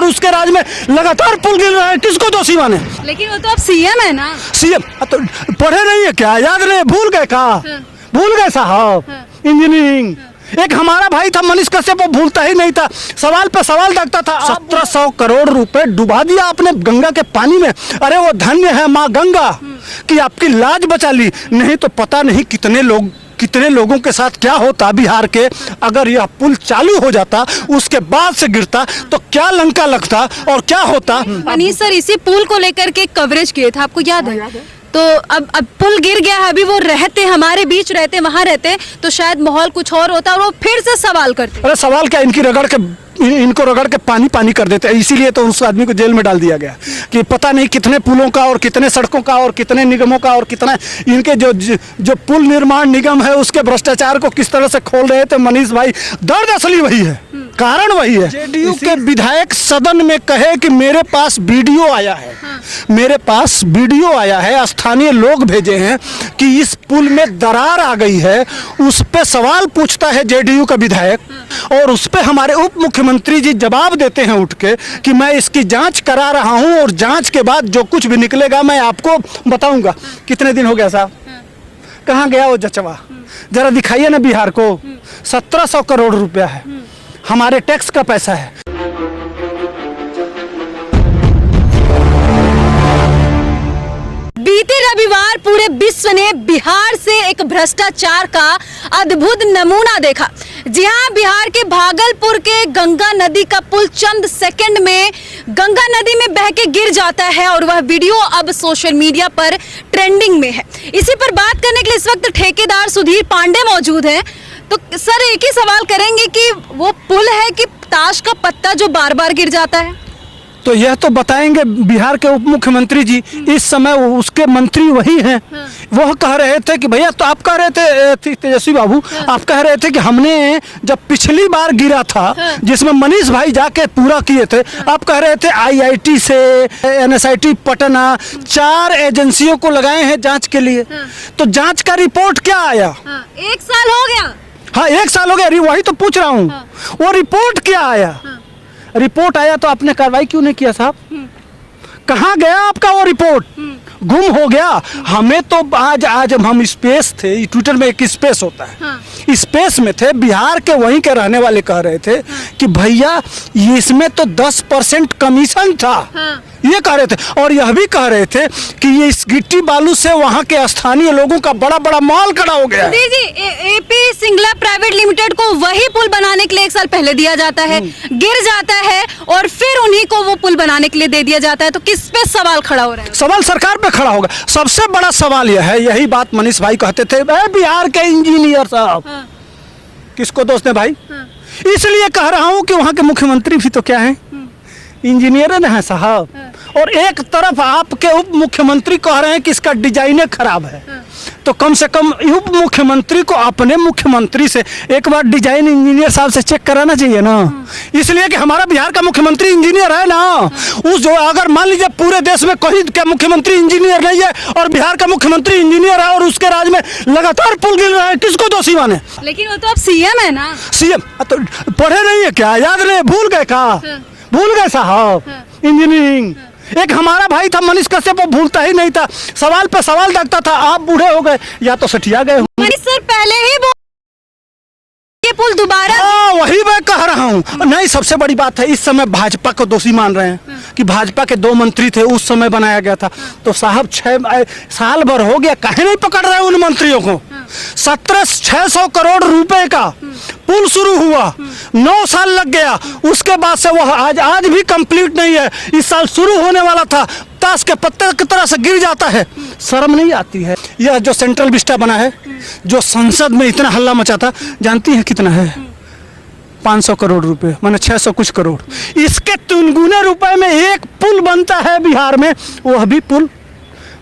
उसके राज में लगातार पुल गिर रहा है, किसको दोषी माने? लेकिन वो तो अब सीएम है ना। सीएम तो पढ़े नहीं है क्या? याद नहीं? भूल गए का? भूल गए साहब? इंजीनियरिंग एक हमारा भाई था मनीष कश्यप, वो भूलता ही नहीं था, सवाल पे सवाल रखता था। 1700 करोड़ रुपए डुबा दिया आपने गंगा के पानी में। अरे वो धन्य है माँ गंगा कि आपकी लाज बचा ली, नहीं तो पता नहीं कितने लोगों के साथ क्या होता बिहार के। अगर यह पुल चालू हो जाता उसके बाद से गिरता तो क्या लंका लगता और क्या होता। मनीष सर इसी पुल को लेकर के कवरेज किए थे, आपको याद है? तो अब पुल गिर गया है, अभी वो रहते हमारे बीच रहते, वहां रहते तो शायद माहौल कुछ और होता और वो फिर से सवाल करते। अरे सवाल क्या, इनको रगड़ के पानी कर देते हैं। इसीलिए तो उस आदमी को जेल में डाल दिया गया कि पता नहीं कितने पुलों का और कितने सड़कों का और कितने निगमों का और कितना इनके जो पुल निर्माण निगम है उसके भ्रष्टाचार को किस तरह से खोल रहे थे मनीष भाई। दर्द असली वही है, कारण वही है। जेडीयू के विधायक सदन में कहे कि मेरे पास वीडियो आया है, मेरे पास वीडियो आया है, स्थानीय लोग भेजे हैं कि इस पुल में दरार आ गई है। उस पे सवाल पूछता है जेडीयू का विधायक और उस पे हमारे उप मुख्यमंत्री जी जवाब देते हैं उठ के कि मैं इसकी जांच करा रहा हूं और जांच के बाद जो कुछ भी निकलेगा मैं आपको बताऊंगा। कितने दिन हो गया साहब? कहाँ गया वो जचवा? जरा दिखाइए ना बिहार को। 1700 करोड़ रुपया है, हमारे टैक्स का पैसा है। बीते रविवार पूरे विश्व ने बिहार से एक भ्रष्टाचार का अद्भुत नमूना देखा। जी हां, बिहार के भागलपुर के गंगा नदी का पुल चंद सेकंड में गंगा नदी में बह के गिर जाता है और वह वीडियो अब सोशल मीडिया पर ट्रेंडिंग में है। इसी पर बात करने के लिए इस वक्त ठेकेदार सुधीर पांडे मौजूद हैं। तो सर एक ही सवाल करेंगे कि वो पुल है कि ताश का पत्ता जो बार बार गिर जाता है? तो यह तो बताएंगे बिहार के उप मुख्यमंत्री जी। इस समय उसके मंत्री वही हैं। वह कह रहे थे कि भैया, तो आप कह रहे थे तेजस्वी बाबू, आप कह रहे थे कि हमने जब पिछली बार गिरा था जिसमें मनीष भाई जाके पूरा किए थे, आप कह रहे थे IIT से NSIT पटना 4 एजेंसियों को लगाए हैं जांच के लिए। तो जांच का रिपोर्ट क्या आया? 1 साल हो गया। हाँ 1 साल हो गया, वही तो पूछ रहा हूँ। वो रिपोर्ट क्या आया? रिपोर्ट आया तो आपने कार्रवाई क्यों नहीं किया साहब? कहाँ गया आपका वो रिपोर्ट? गुम हो गया। हमें तो आज हम स्पेस थे, ट्विटर में एक स्पेस होता है, स्पेस में थे, बिहार के वहीं के रहने वाले कह रहे थे कि भैया ये इसमें तो 10% कमीशन था, ये कह रहे थे। और यह भी कह रहे थे कि ये इस गिट्टी बालू से वहाँ के स्थानीय लोगों का बड़ा बड़ा माल खड़ा हो गया। जी AP सिंगला प्राइवेट लिमिटेड को वही पुल बनाने के लिए 1 साल पहले दिया जाता है, गिर जाता है और फिर उन्हीं को वो पुल बनाने के लिए दे दिया जाता है। तो किस पे सवाल खड़ा हो रहा है? सवाल सरकार पे खड़ा होगा। सबसे बड़ा सवाल यह है, यही बात मनीष भाई कहते थे, बिहार के इंजीनियर साहब किसको दोस्त है भाई? इसलिए कह रहा हूँ कि वहाँ के मुख्यमंत्री भी तो क्या है, इंजीनियर न है साहब। और एक तरफ आपके उप मुख्यमंत्री कह रहे हैं कि इसका डिजाइन खराब है, तो कम से कम उप मुख्यमंत्री को अपने मुख्यमंत्री से एक बार डिजाइन इंजीनियर साहब से चेक कराना चाहिए ना। इसलिए कि हमारा बिहार का मुख्यमंत्री इंजीनियर है ना। उस जो अगर मान लीजिए पूरे देश में कोई का मुख्यमंत्री इंजीनियर नहीं है और बिहार का मुख्यमंत्री इंजीनियर है और उसके राज में लगातार पुल गिर रहा है, किसको दोषी माने? लेकिन वो तो अब सीएम है ना। सीएम तो पढ़े नहीं है क्या? याद नहीं? भूल गए का? भूल गए साहब? इंजीनियरिंग एक हमारा भाई था मनीष कश्यप, वो भूलता ही नहीं था, सवाल पे सवाल रखता था। आप बूढ़े हो गए या तो सठिया गए। मनीष सर पहले ही ये पुल दोबारा। वही मैं कह रहा हूँ। नहीं, सबसे बड़ी बात है इस समय भाजपा को दोषी मान रहे हैं कि भाजपा के 2 मंत्री थे, उस समय बनाया गया था। तो साहब 6 साल भर हो गया, काहे नहीं पकड़ रहे उन मंत्रियों को? 600 करोड़ रुपए का पुल शुरू हुआ, 9 साल लग गया, उसके बाद से वह आज भी कंप्लीट नहीं है। इस साल शुरू होने वाला था, ताश के पत्ते की तरह से गिर जाता है। शर्म नहीं आती है? यह जो सेंट्रल विस्टा बना है, जो संसद में इतना हल्ला मचा था, जानती है कितना है? 500 करोड़ रुपए, माने 600 कुछ करोड़। इसके 3 गुने रुपए में एक पुल बनता है बिहार में। वह भी पुल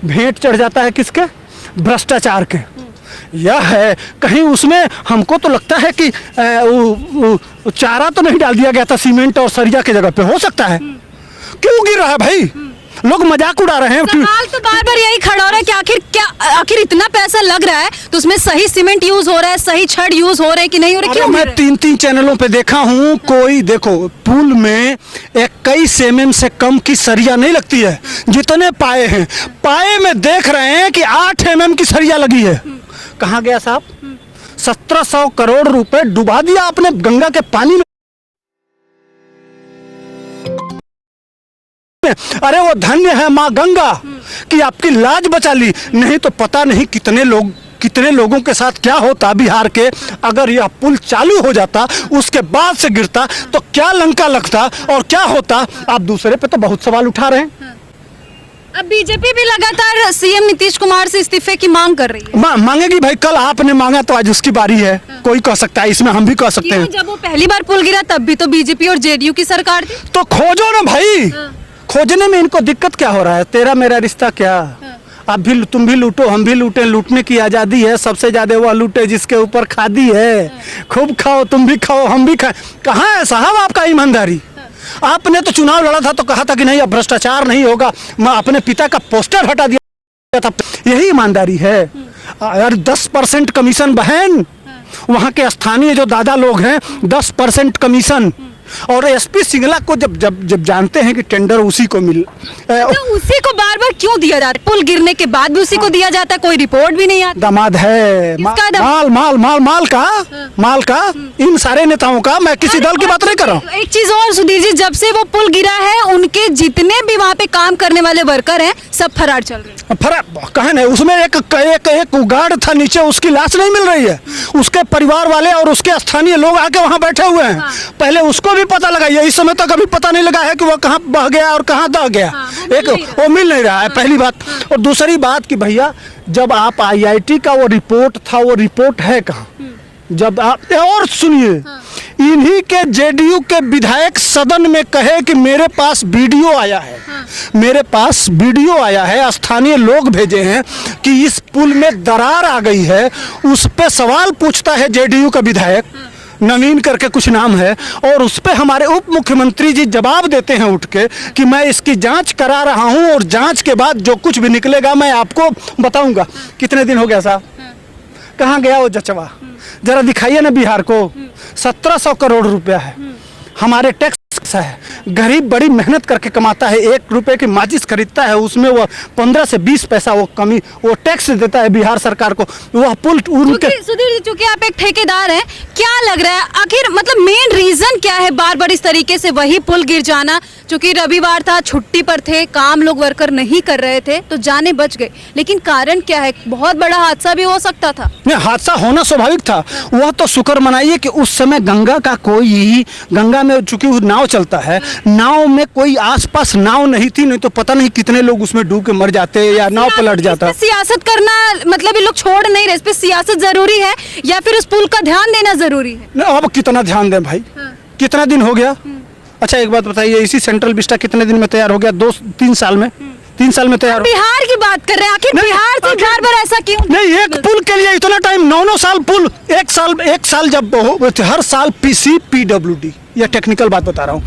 भेंट चढ़ जाता है किसके? भ्रष्टाचार के। यह है कहीं उसमें हमको तो लगता है कि चारा तो नहीं डाल दिया गया था सीमेंट और सरिया के जगह पे, हो सकता है। क्यों गिर रहा है भाई? लोग मजाक उड़ा रहे हैं। सवाल तो बार बार यही खड़ा हो रहा है कि आखिर इतना पैसा लग रहा है तो उसमें सही सीमेंट यूज हो रहा है, सही छड़ यूज हो रहे हैं कि नहीं हो रहे? क्यों मैं 3 चैनलों पे देखा हूँ, कोई देखो पुल में 21 mm से कम की सरिया नहीं लगती है। जितने पाए हैं, पाए में देख रहे हैं कि 8 mm की सरिया लगी है। कहाँ गया साहब? 1700 करोड़ रुपए डुबा दिया आपने गंगा के पानी में। अरे वो धन्य है माँ गंगा कि आपकी लाज बचा ली, नहीं तो पता नहीं कितने लोगों के साथ क्या होता बिहार के। अगर यह पुल चालू हो जाता, उसके बाद से गिरता, तो क्या लंका लगता और क्या होता। आप दूसरे पे तो बहुत सवाल उठा रहे हैं। अब बीजेपी भी लगातार सीएम नीतीश कुमार से इस्तीफे की मांग कर रही है। मांगेगी भाई, कल आपने मांगा तो आज उसकी बारी है। कोई कह सकता है, इसमें हम भी कह सकते हैं। जब वो पहली बार पुल गिरा तब भी तो बीजेपी और जेडीयू की सरकार थी। तो खोजो ना भाई, खोजने में इनको दिक्कत क्या हो रहा है? तेरा मेरा रिश्ता क्या? आप भी तुम भी लूटो, हम भी लूटे, लूटने की आज़ादी है। सबसे ज्यादा वह लूटे जिसके ऊपर खादी है। खूब खाओ, तुम भी खाओ, हम भी खाएं। कहाँ है साहब आपका ईमानदारी? आपने तो चुनाव लड़ा था तो कहा था कि नहीं अब भ्रष्टाचार नहीं होगा, मैं अपने पिता का पोस्टर हटा दिया था। यही ईमानदारी है यार। 10% कमीशन बहन, वहाँ के स्थानीय जो दादा लोग हैं 10% कमीशन। और एसपी सिंगला को जब जानते हैं कि टेंडर उसी को तो उसी को बार बार क्यों दिया जाता है? पुल गिरने के बाद भी उसी को दिया जाता है, कोई रिपोर्ट भी नहीं आती। दामाद है माल का इन सारे नेताओं का। मैं किसी दल की बात नहीं कर रहा हूँ। एक चीज और सुधीर जी, जब से वो पुल गिरा है उनके जितने भी वहाँ पे काम करने वाले वर्कर हैं सब फरार चल रहे हैं। फरार कहे नहीं, उसमें एक गार्ड था नीचे, उसकी लाश नहीं मिल रही है। उसके परिवार वाले और उसके स्थानीय लोग आके वहाँ बैठे हुए हैं। पहले उसको भी पता लगा, ये इस समय तक अभी पता नहीं लगा है कि वो कहाँ बह गया और कहाँ दह गया। वो मिल नहीं रहा है, पहली बात। और दूसरी बात कि भैया जब आप आईआईटी का वो रिपोर्ट था, वो रिपोर्ट है कहाँ? जब आप और सुनिए, इन्हीं के जेडीयू के विधायक सदन में कहे कि मेरे पास वीडियो आया है, मेरे पास वीडियो आया है, स्थानीय लोग भेजे हैं कि इस पुल में दरार आ गई है। उस पे सवाल पूछता है जेडीयू का विधायक, नवीन करके कुछ नाम है, और उस पे हमारे उप मुख्यमंत्री जी जवाब देते हैं उठ के कि मैं इसकी जांच करा रहा हूं और जांच के बाद जो कुछ भी निकलेगा मैं आपको बताऊंगा। कितने दिन हो गया साहब? कहाँ गया वो जचवा? जरा दिखाइए ना बिहार को। 1700 करोड़ रुपया है, हमारे टैक्स है। गरीब बड़ी मेहनत करके कमाता है, 1 रुपए की माचिस खरीदता है, उसमें वो 15 से 20 पैसा वो टैक्स देता है बिहार सरकार को। वह पुल उनके सुधीर जी, चूंकि आप एक ठेकेदार हैं, क्या लग रहा है आखिर मतलब मेन रीजन क्या है बार बार इस तरीके से वही पुल गिर जाना? चूंकि रविवार था, छुट्टी पर थे, काम लोग वर्कर नहीं कर रहे थे तो जाने बच गए, लेकिन कारण क्या है? बहुत बड़ा हादसा भी हो सकता था। नहीं, हादसा होना स्वाभाविक था। वह तो शुक्र मनाइए कि उस समय गंगा में चूंकि नाव चलता है, नाव में कोई आसपास नाव नहीं थी, नहीं तो पता नहीं कितने लोग उसमें डूब के मर जाते या नाव पलट जाता। सियासत करना मतलब ये लोग छोड़ नहीं रहे, इस पे सियासत जरूरी है या फिर उस पुल का ध्यान देना जरूरी है? अब कितना ध्यान दें भाई? कितना दिन हो गया? अच्छा एक बात बताइए, इसी सेंट्रल विस्टा कितने दिन में तैयार हो गया? 2-3 साल में? 3 साल में तैयार। बिहार की बात कर रहे हैं, आखिर बिहार से बार ऐसा क्यों? नहीं, एक पुल के लिए इतना टाइम, 9 साल पुल, एक साल जब हर साल पीसी पीडब्ल्यूडी, यह टेक्निकल बात बता रहा हूँ,